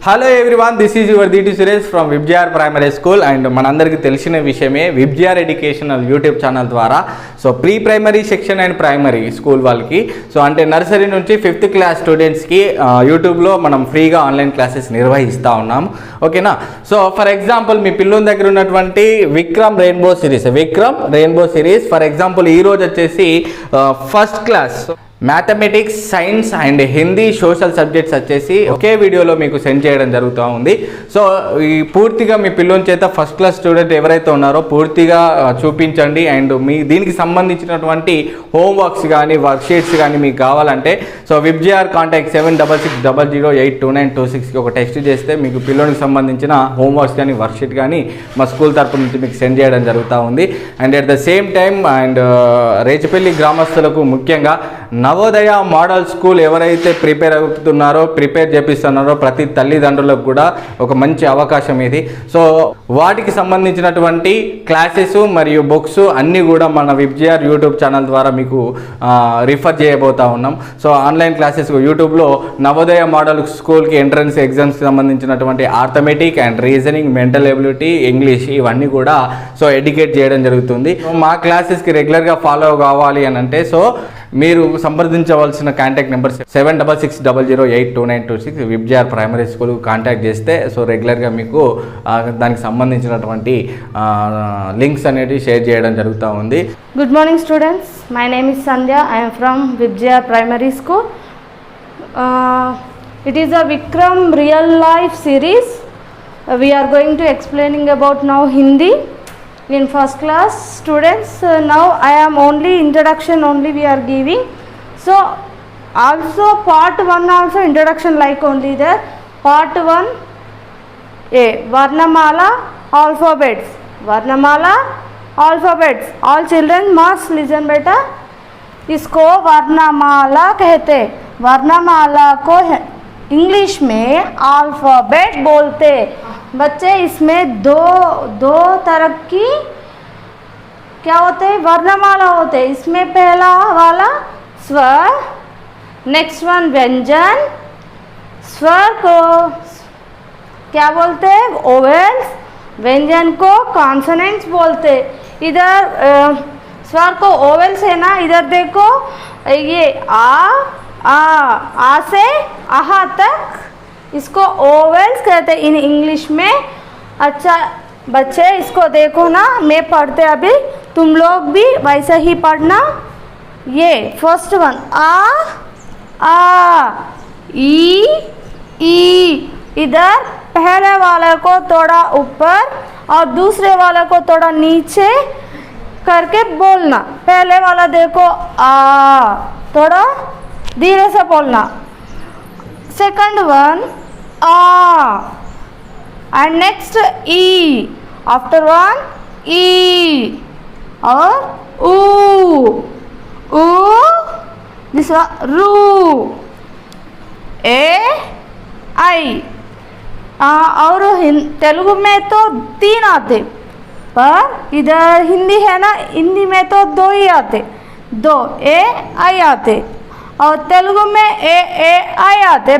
Hello everyone, this is your DT Suresh from VIBGYOR primary school. And మనందరికీ తెలిసిన విషయమే VIBGYOR educational YouTube channel ద్వారా pre primary section and primary school వాళ్ళకి అంటే nursery నుంచి 5th class స్టూడెంట్స్కి యూట్యూబ్లో మనం ఫ్రీగా ఆన్లైన్ క్లాసెస్ నిర్వహిస్తూ ఉన్నాం. ఓకేనా? ఫర్ ఎగ్జాంపుల్ మీ పిల్లల దగ్గర ఉన్నటువంటి Vikram rainbow series for example ఈరోజు వచ్చేసి first class mathematics, science and Hindi, social subjects వచ్చేసి ఒకే వీడియోలో మీకు సెండ్ చేయడం జరుగుతూ ఉంది. ఈ పూర్తిగా మీ పిల్లల చేత ఫస్ట్ క్లాస్ స్టూడెంట్ ఎవరైతే ఉన్నారో పూర్తిగా చూపించండి. అండ్ మీ దీనికి సంబంధించినటువంటి హోంవర్క్స్ కానీ వర్క్షీట్స్ కానీ మీకు కావాలంటే విబ్జిఆర్ కాంటాక్ట్ 7600082926కి ఒక టెక్స్ట్ చేస్తే మీకు పిల్లలకి సంబంధించిన హోంవర్క్స్ కానీ వర్క్షీట్ కానీ మా స్కూల్ తరపు నుంచి మీకు సెండ్ చేయడం జరుగుతూ ఉంది. And at the same time Rechapalli గ్రామస్తులకు ముఖ్యంగా నవోదయ మోడల్ స్కూల్ ఎవరైతే ప్రిపేర్ చేపిస్తున్నారో ప్రతి తల్లిదండ్రులకు కూడా ఒక మంచి అవకాశం ఇది. వాటికి సంబంధించినటువంటి క్లాసెస్ మరియు బుక్స్ అన్నీ కూడా మన విబ్జిఆర్ యూట్యూబ్ ఛానల్ ద్వారా మీకు రిఫర్ చేయబోతా ఉన్నాం. ఆన్లైన్ క్లాసెస్ యూట్యూబ్లో నవోదయ మోడల్ స్కూల్కి ఎంట్రన్స్ ఎగ్జామ్స్కి సంబంధించినటువంటి arithmetic and reasoning, mental ability, English ఇవన్నీ కూడా ఎడ్యుకేట్ చేయడం జరుగుతుంది. మా క్లాసెస్కి రెగ్యులర్గా ఫాలో కావాలి అని అంటే మీరు సంప్రదించవలసిన contact number 7660082926 VIBGYOR primary school contact చేస్తే రెగ్యులర్గా మీకు దానికి సంబంధించినటువంటి లింక్స్ అనేవి షేర్ చేయడం జరుగుతూ ఉంది. Good morning students, my name is Sandhya. I'm from VIBGYOR primary school. It is a Vikram real life series. We are going to explaining about now Hindi in first class students. Now I am only introduction only we are giving. Also part 1 also introduction like only there. Part 1 A, Varnamala alphabets. All children must listen beta. इसको वर्णमाला कहते. वर्णमाला को English में alphabet बोलते. बच्चे इसमें दो तरह की क्या होते हैं, वर्णमाला होते हैं. इसमें पहला वाला स्वर, नेक्स्ट वन व्यंजन. स्वर को क्या बोलते हैं, ओवेल्स. व्यंजन को कॉन्सोनेंट्स बोलते. इधर स्वर को ओवेल्स है ना, इधर देखो ये आ से आहा तक इसको ओवेल्स कहते हैं इन इंग्लिश में. अच्छा बच्चे इसको देखो ना, मैं पढ़ते अभी, तुम लोग भी वैसे ही पढ़ना. ये फर्स्ट वन आ ई. इधर पहले वाले को थोड़ा ऊपर और दूसरे वाले को थोड़ा नीचे करके बोलना. पहले वाला देखो आ, थोड़ा धीरे से बोलना. Second one a and next e. After one e or u. This one ru. a I. और तेलुगु में तो 3 आते, पर इधर हिंदी है ना, हिंदी में तो 2 ही आते. 2 ए आई आते और तेलुगु में ए आई आते.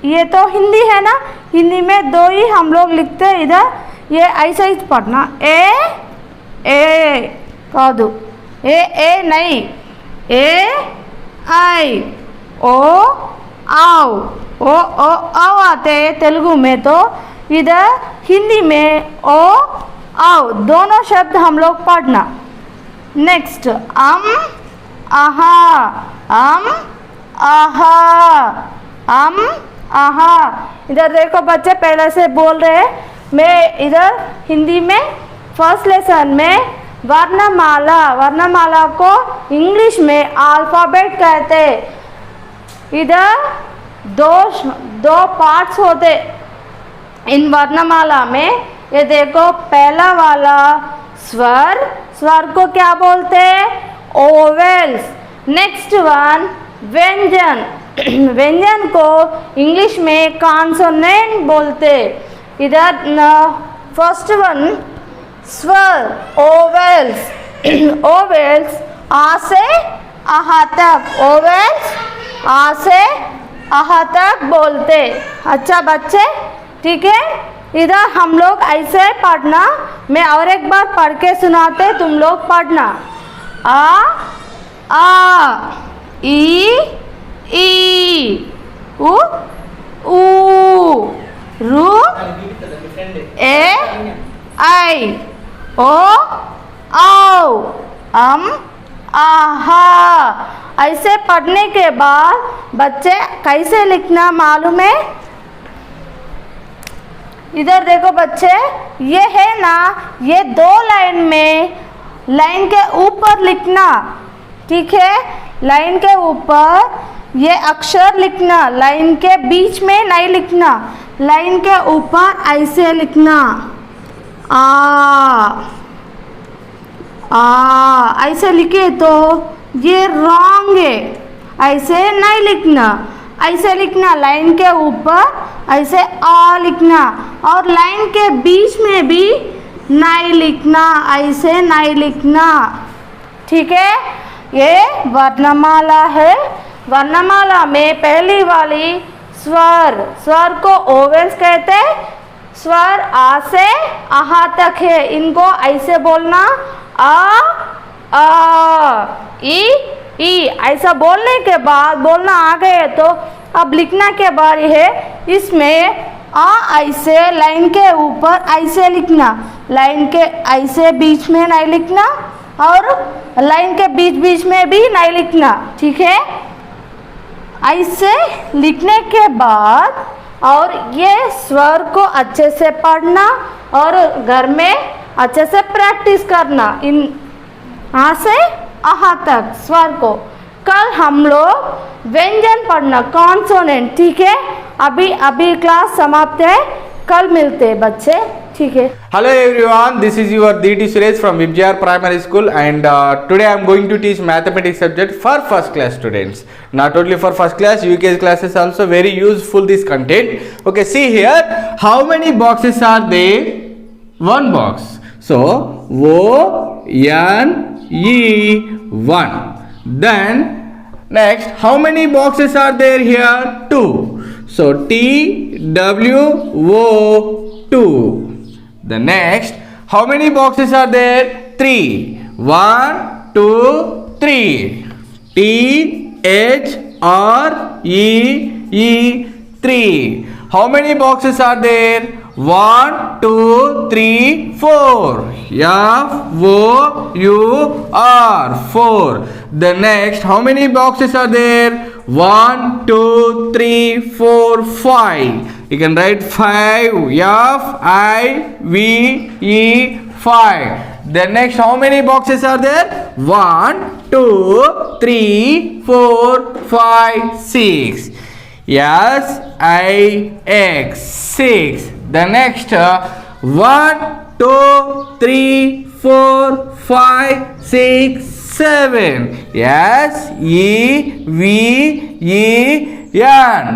ये तो हिंदी है ना, हिंदी में 2 ही हम लोग लिखते हैं. इधर ये ऐसा ही पढ़ना. ए कादू, ए नहीं, ए आई ओ आओ. ओ आओ आते हैं तेलुगु में, तो इधर हिंदी में ओ आओ दोनों शब्द हम लोग पढ़ना. नेक्स्ट आहा. आहा. इधर देखो बच्चे पहले से बोल रहे हैं. मैं इधर हिंदी में फर्स्ट लेसन में वर्णमाला को इंग्लिश में अल्फ़ाबेट कहते. इधर दो पार्ट्स होते इन वर्णमाला में. ये देखो पहला वाला स्वर को क्या बोलते, ओवेल्स. नेक्स्ट वन व्यंजन. व्यंजन को इंग्लिश में कॉन्सोनेंट बोलते. इधर फर्स्ट वन स्वर ओवेल्स. ओवेल्स आ से आहा तक. ओवेल्स आ से आहा तक बोलते। अच्छा बच्चे, ठीक है, इधर हम लोग ऐसे पढ़ना। मैं और एक बार पढ़ के सुनाते, तुम लोग पढ़ना। आ ई उ रू ए आई ओ औ आहा। ऐसे पढ़ने के बाद बच्चे कैसे लिखना मालूम है? इधर देखो बच्चे, ये है ना, ये 2 लाइन में, लाइन के ऊपर लिखना, ठीक है, लाइन के ऊपर ये अक्षर लिखना, लाइन के बीच में नहीं लिखना, लाइन के ऊपर ऐसे लिखना। ऐसे लिखे तो ये रॉन्ग है, ऐसे नहीं लिखना, ऐसे लिखना, लाइन के ऊपर ऐसे आ लिखना, और लाइन के बीच में भी नहीं लिखना, ऐसे नहीं लिखना, ठीक है। ये वर्णमाला है। वर्णमाला में पहली वाली स्वर को ओवेल्स कहते हैं। स्वर आ से आहा तक है, इनको ऐसे बोलना, आ ई। ऐसा बोलने के बाद बोलना आ गए तो अब लिखना के बारी है। इसमें ऐसे लाइन के ऊपर ऐसे लिखना, लाइन के ऐसे बीच में नहीं लिखना, और लाइन के बीच में भी नहीं लिखना, ठीक है। ऐसे लिखने के बाद और ये स्वर को अच्छे से पढ़ना और घर में अच्छे से प्रैक्टिस करना, इन आ से आहा तक स्वर को। कल हम लोग व्यंजन पढ़ना, कॉन्सोनेंट, ठीक है। अभी क्लास समाप्त है, कल मिलते हैं बच्चे, ठीक है। Hello everyone, this is your DT Suresh from Vibjyar Primary School, and today I am going to teach mathematics subject for first class students. Not only for first class, UKG classes also very useful this content. Okay, see here, how many boxes are there? 1 box. So O-N-E 1. Then next, how many boxes are there here? 2. So TWO 2. The next, how many boxes are there? 3. 1, 2, 3. THREE 3. How many boxes are there? 1, 2, 3, 4. FOUR 4. The next, how many boxes are there? 1, 2, 3, 4, 5. You can write 5. FIVE 5. Then next, how many boxes are there? 1, 2, 3, 4, 5, 6. SIX 6. The next, 1, 2, 3, 4, 5, 6, 7. SEVEN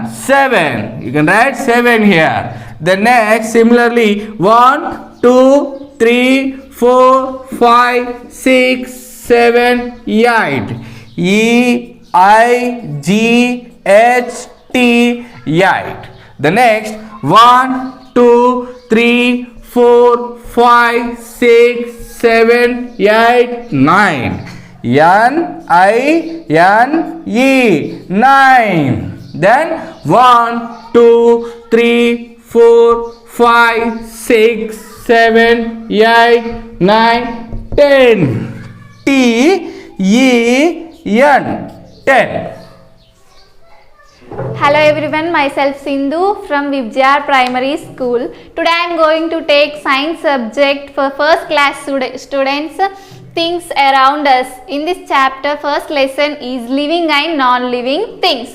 7. You can write 7 here. The next, similarly, 1, 2, 3, 4, 5, 6, 7, 8. EIGHT 8. The next, 1, 2, 3, 4, 5, 6, 7, 8, 9. NINE 9. Then 1, 2, 3, 4, 5, 6, 7, 8, 9, 10. TEN 10. Hello everyone, myself Sindhu from Vibjyar Primary School. Today I am going to take science subject for first class students, things around us. In this chapter, first lesson is living and non-living things.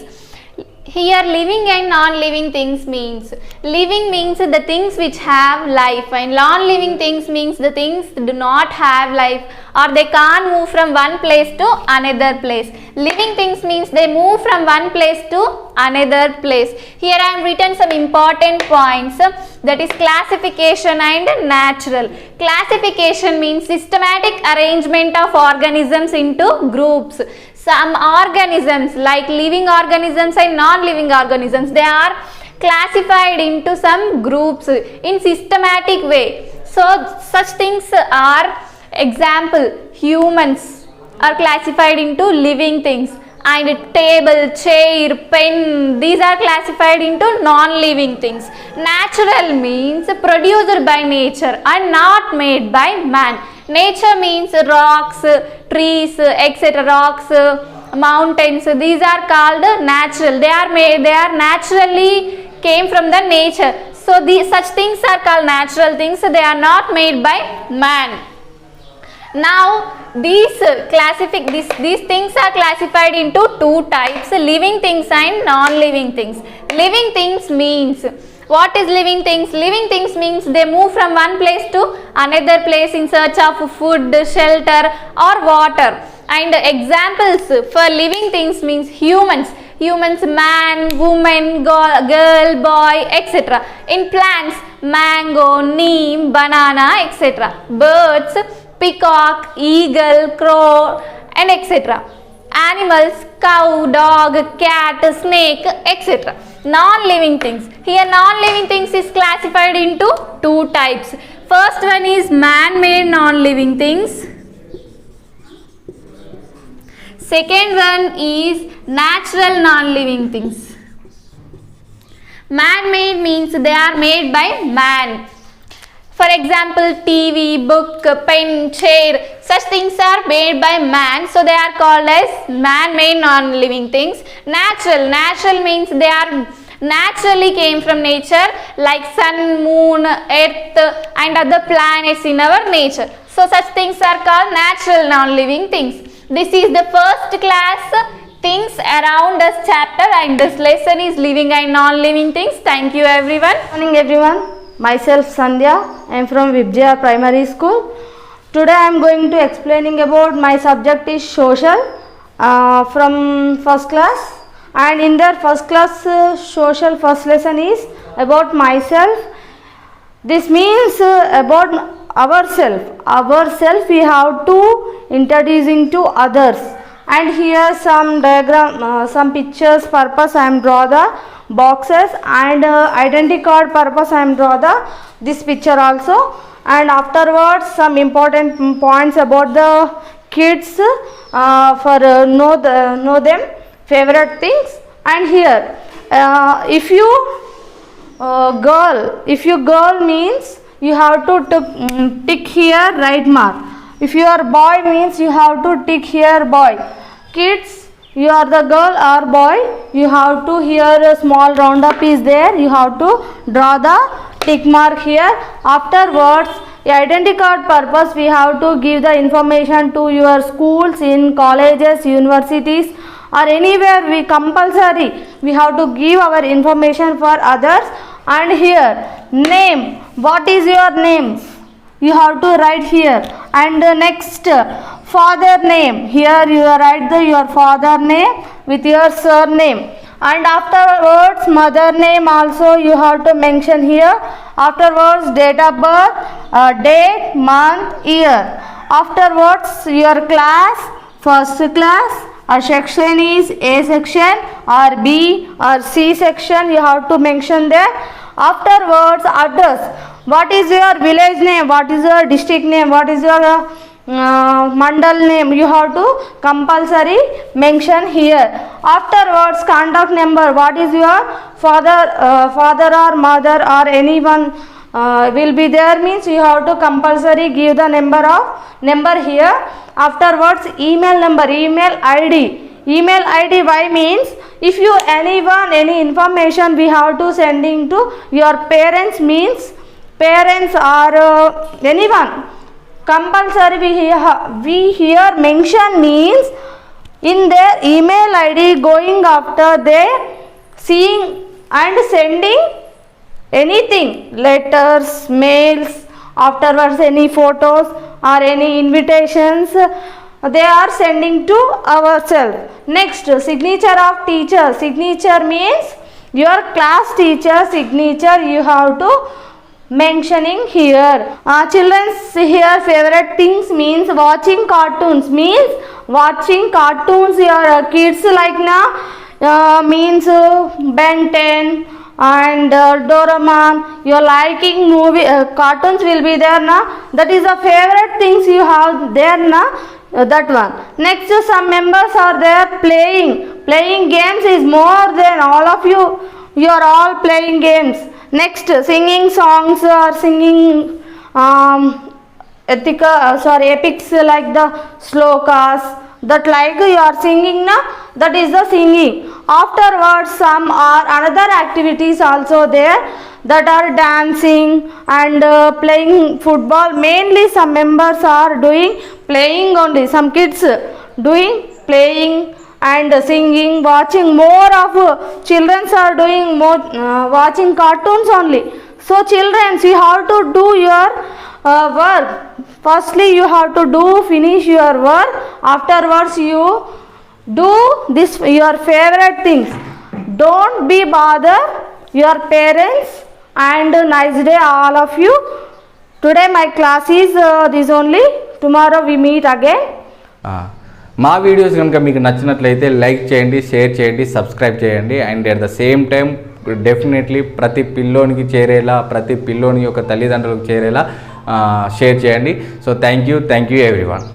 Here living and non-living things means, living means the things which have life, and non-living things means the things do not have life or they can't move from one place to another place. Living things means they move from one place to another place. Here I have written some important points, that is classification and natural. Classification means systematic arrangement of organisms into groups. some organisms like living organisms and non-living organisms, they are classified into some groups in systematic way. So such things are, example, humans are classified into living things, and table, chair, pen, these are classified into non-living things. Natural means produced by nature and not made by man. Nature means rocks, trees, etc. Rocks, mountains, these are called natural. They are naturally came from the nature. So such things are called natural things. They are not made by man. Now these things are classified into two types, living things and non-living things. Living things means, what is living things? Living things means they move from one place to another place in search of food, shelter or water. And examples for living things means humans, man, woman, girl, boy, etc. In plants, mango, neem, banana, etc. Birds, peacock, eagle, crow, and etc. Animals, cow, dog, cat, snake, etc. Non-living things. Here non-living things is classified into two types. First one is man-made non-living things. Second one is natural non-living things. Man-made means they are made by man. For example, TV, book, pen, chair, such things are made by man, so they are called as man-made non-living things. Natural means they are naturally came from nature, like sun, moon, earth and other planets in our nature. So such things are called natural non-living things. This is the first class things around us chapter, and this lesson is living and non-living things. Thank you everyone. Good morning everyone. Myself Sandhya. I am from Vibjr Primary School. Today I am going to explaining about my subject is social from first class, and in their first class social first lesson is about myself. This means about ourself we have to introducing to others. And here some diagram, some pictures purpose I am draw the boxes, and identity card purpose I am draw this picture also. And afterwards some important points about the kids for know them favorite things. And here if you girl means you have to tick here right mark. If you are boy means you have to tick here boy. Kids, you are the girl or boy, you have to here a small round up is there, you have to draw the tick mark here. Afterwards, the identity card purpose we have to give the information to your schools, in colleges, universities or anywhere we compulsory we have to give our information for others. And here name, what is your name, you have to write here. And next father name, here you write your father name with your surname. And afterwards mother name also you have to mention here. Afterwards date of birth, date, month, year. Afterwards your class, first class, or section is A section or B or C section, you have to mention there. Afterwards address, what is your village name, what is your district name, what is your mandal name, you have to compulsory mention here. Afterwards contact number, what is your father or mother or anyone will be there means you have to compulsory give the number here. Afterwards email number, email ID why means if you any information we have to sending to your parents means parents or anyone compulsory we here mention means in their email ID going after they seeing and sending anything, letters, mails, afterwards any photos or any invitations they are sending to ourselves. Next, signature of teacher. Signature means your class teacher signature you have to mentioning here. Children's here favorite things means watching cartoons means watching cartoons. Your kids like na means Ben 10 and Doraemon. You're liking movie cartoons will be there na. That is the favorite things you have there na. That one. Next, some members are there playing games is more than all of you. You are all playing games. Next, singing songs or singing epics like the slokas. That like you are singing na. That is the singing. Afterwards, some are another activities also there. That are dancing and playing football. Mainly some members are doing playing only. Some kids doing playing and singing, watching. More of children are doing more watching cartoons only. So children, you have to do your work. Firstly you have to finish your work. Afterwards you do this your favorite things. Don't be bother your parents. And nice day all of you. Today my class is this only. Tomorrow we meet again. మా videos కనుక మీకు నచ్చినట్లయితే like చేయండి, share చేయండి, subscribe చేయండి. And at the same time definitely ప్రతి పిల్లోనికి చేరేలా, ప్రతి పిల్లోని యొక్క తల్లిదండ్రులకు చేరేలా షేర్ చేయండి. So thank you everyone.